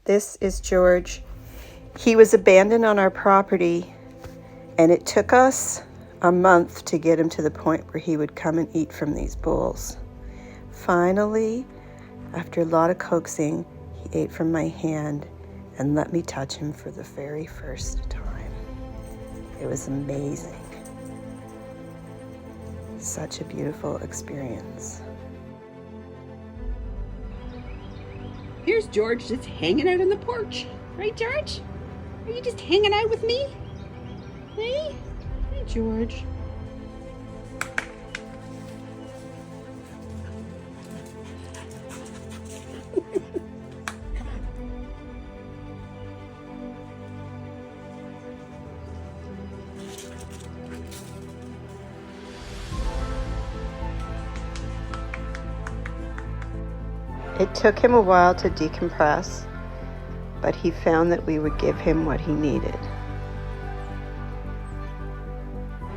This is George. He was abandoned on our property, and it took us a month to get him to the point where he would come and eat from these bowls. Finally, after a lot of coaxing, he ate from my hand and let me touch him for the very first time. It was amazing. Such a beautiful experience. Here's George just hanging out on the porch. Right, George? Are you just hanging out with me? Hey? Hey, George. It took him a while to decompress, but he found that we would give him what he needed.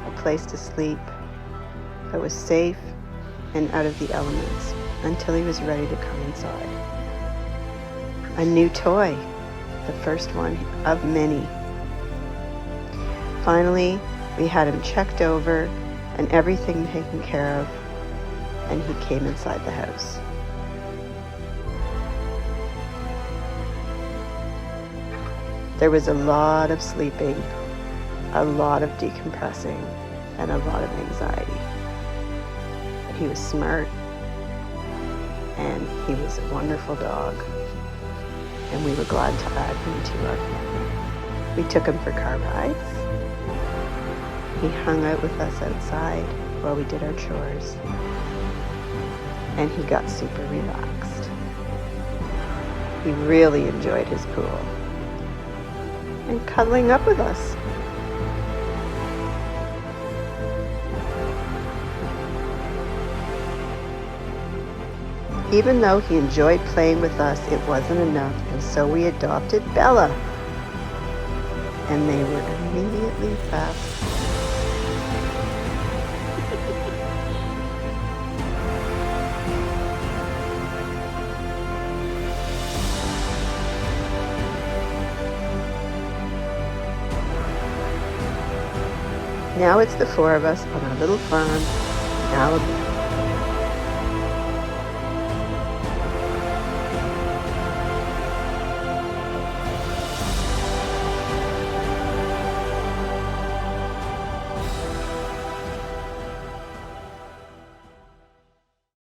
A place to sleep that was safe and out of the elements until he was ready to come inside. A new toy, the first one of many. Finally, we had him checked over and everything taken care of, and he came inside the house. There was a lot of sleeping, a lot of decompressing, and a lot of anxiety. But he was smart, and he was a wonderful dog, and we were glad to add him to our family. We took him for car rides. He hung out with us outside while we did our chores, and he got super relaxed. He really enjoyed his pool and cuddling up with us. Even though he enjoyed playing with us, it wasn't enough, and so we adopted Bella, and they were immediately fast. Now it's the four of us on our little farm in Alabama.